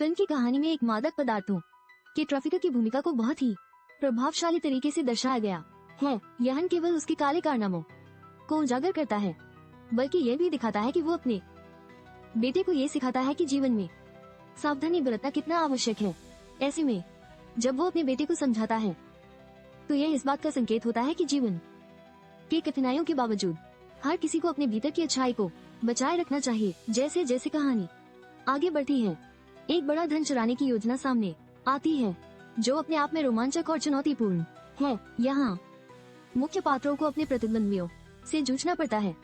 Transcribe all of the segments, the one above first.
Film की कहानी में एक मादक पदार्थों के ट्रैफिकर की भूमिका को बहुत ही प्रभावशाली तरीके से दर्शाया गया है। यह केवल उसके काले कारनामों को उजागर करता है, बल्कि यह भी दिखाता है कि वो अपने बेटे को ये सिखाता है कि जीवन में सावधानी बरतना कितना आवश्यक है। ऐसे में जब वो अपने बेटे को समझाता है तो यह इस बात का संकेत होता है कि जीवन के कठिनाइयों के बावजूद हर किसी को अपने भीतर की अच्छाई को बचाए रखना चाहिए। जैसे जैसे कहानी आगे बढ़ती है, एक बड़ा धन चुराने की योजना सामने आती है, जो अपने आप में रोमांचक और चुनौतीपूर्ण है। यहाँ मुख्य पात्रों को अपने प्रतिद्वंदियों से जूझना पड़ता है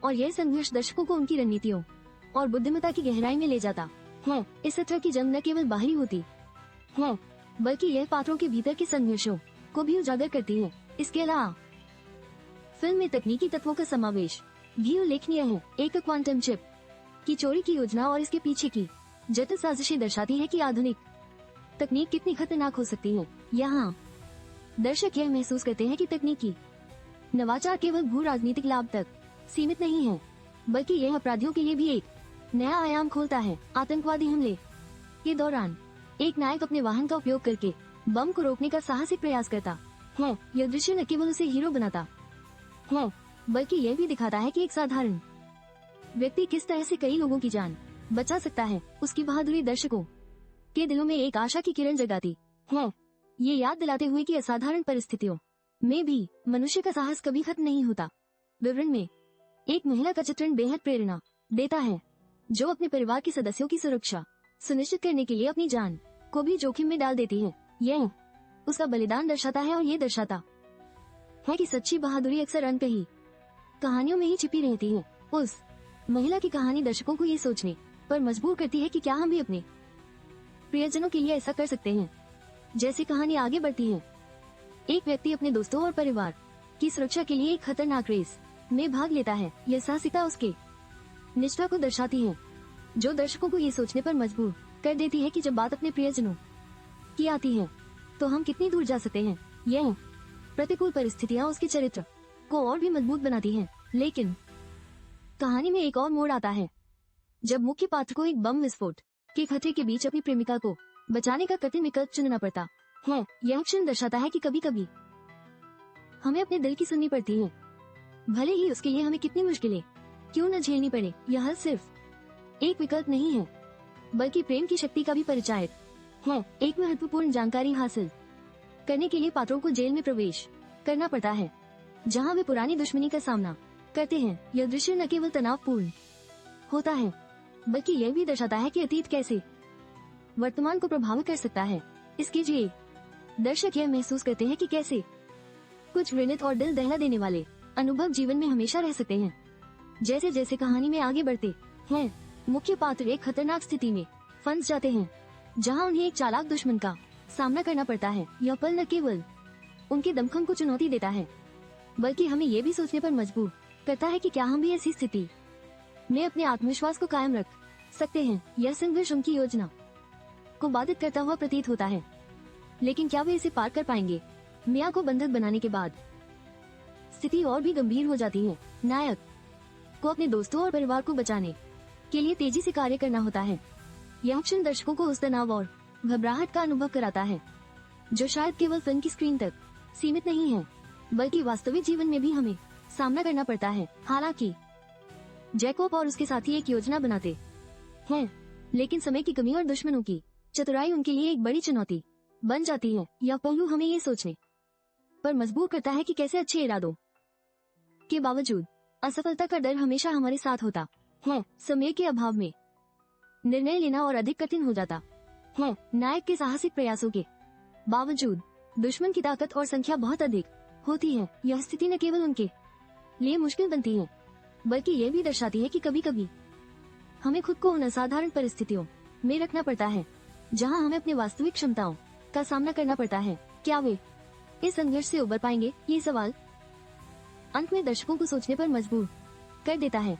और यह संघर्ष दर्शकों को उनकी रणनीतियों और बुद्धिमत्ता की गहराई में ले जाता है। इस तरह की जंग न केवल बाहरी होती है, बल्कि यह पात्रों के भीतर के संघर्षों को भी उजागर करती है। इसके अलावा फिल्म में तकनीकी तत्वों का समावेश भी उल्लेखनीय है। एक क्वांटम चिप की चोरी की योजना और इसके पीछे की जटिल साजिशें दर्शाती है कि आधुनिक तकनीक कितनी खतरनाक हो सकती है। यहाँ दर्शक यह महसूस करते हैं कि तकनीकी नवाचार केवल भू राजनीतिक लाभ तक सीमित नहीं है, बल्कि यह अपराधियों के लिए भी एक नया आयाम खोलता है। आतंकवादी हमले के दौरान एक नायक अपने वाहन का उपयोग करके बम को रोकने का साहसिक प्रयास करता है। यह दृश्य न केवल उसे हीरो बनाता है, बल्कि यह भी दिखाता है कि एक साधारण व्यक्ति किस तरह से कई लोगों की जान बचा सकता है। उसकी बहादुरी दर्शकों के दिलों में एक आशा की किरण जगाती है, ये याद दिलाते हुए कि असाधारण परिस्थितियों में भी मनुष्य का साहस कभी खत्म नहीं होता। विवरण में एक महिला का चित्रण बेहद प्रेरणा देता है, जो अपने परिवार के सदस्यों की सुरक्षा सुनिश्चित करने के लिए अपनी जान को भी जोखिम में डाल देती है। यह उसका बलिदान दर्शाता है और ये दर्शाता है कि सच्ची बहादुरी अक्सर अनकही कहानियों में ही छिपी रहती है। उस महिला की कहानी दर्शकों को ये सोचने पर मजबूर करती है कि क्या हम भी अपने प्रियजनों के लिए ऐसा कर सकते हैं। जैसे कहानी आगे बढ़ती है, एक व्यक्ति अपने दोस्तों और परिवार की सुरक्षा के लिए एक खतरनाक रेस में भाग लेता है। यह साहसिकता उसके निष्ठा को दर्शाती है, जो दर्शकों को ये सोचने पर मजबूर कर देती है कि जब बात अपने प्रियजनों की आती है तो हम कितनी दूर जा सकते हैं। यह प्रतिकूल परिस्थितियाँ उसके चरित्र को और भी मजबूत बनाती हैं। लेकिन कहानी में एक और मोड़ आता है, जब मुख्य पात्र को एक बम विस्फोट के खतरे के बीच अपनी प्रेमिका को बचाने का कठिन विकल्प चुनना पड़ता है। यह क्षण दर्शाता है कि कभी कभी हमें अपने दिल की सुननी पड़ती है, भले ही उसके लिए हमें कितनी मुश्किलें क्यों न झेलनी पड़े। यह सिर्फ एक विकल्प नहीं है, बल्कि प्रेम की शक्ति का भी परिचायक है। एक महत्वपूर्ण जानकारी हासिल करने के लिए पात्रों को जेल में प्रवेश करना पड़ता है, जहां वे पुरानी दुश्मनी का सामना करते हैं। यह दृश्य न केवल तनावपूर्ण होता है, बल्कि यह भी दर्शाता है कि अतीत कैसे वर्तमान को प्रभावित कर सकता है। इसके लिए दर्शक यह महसूस करते हैं कि कैसे कुछ घृणित और दिल दहला देने वाले अनुभव जीवन में हमेशा रह सकते हैं। जैसे जैसे कहानी में आगे बढ़ते हैं, मुख्य पात्र एक खतरनाक स्थिति में फंस जाते हैं, जहां उन्हें एक चालाक दुश्मन का सामना करना पड़ता है। यह पल न केवल उनके दमखम को चुनौती देता है, बल्कि हमें ये भी सोचने पर मजबूर करता है कि क्या हम भी ऐसी स्थिति में अपने आत्मविश्वास को कायम रख सकते हैं। यह संघर्ष उनकी योजना को बाधित करता हुआ प्रतीत होता है, लेकिन क्या वे इसे पार कर पाएंगे। मिया को बंधक बनाने के बाद स्थिति और भी गंभीर हो जाती है। नायक को अपने दोस्तों और परिवार को बचाने के लिए तेजी से कार्य करना होता है। यह क्षण दर्शकों को उस तनाव और घबराहट का अनुभव कराता है, जो शायद केवल फिल्म की स्क्रीन तक सीमित नहीं है, बल्कि वास्तविक जीवन में भी हमें सामना करना पड़ता है। हालांकि जैकब और उसके साथी एक योजना बनाते हैं, लेकिन समय की कमी और दुश्मनों की चतुराई उनके लिए एक बड़ी चुनौती बन जाती है। यह पहलू हमें ये सोचने पर मजबूर करता है कि कैसे अच्छे इरादों के बावजूद असफलता का डर हमेशा हमारे साथ होता है। समय के अभाव में निर्णय लेना और अधिक कठिन हो जाता है। नायक के साहसिक प्रयासों के बावजूद दुश्मन की ताकत और संख्या बहुत अधिक होती है। यह स्थिति न केवल उनके लिए मुश्किल बनती है, बल्कि यह भी दर्शाती है कि कभी कभी हमें खुद को उन असाधारण परिस्थितियों में रखना पड़ता है, जहां हमें अपने वास्तविक क्षमताओं का सामना करना पड़ता है। क्या वे इस संघर्ष से उबर पाएंगे? ये सवाल अंत में दर्शकों को सोचने पर मजबूर कर देता है।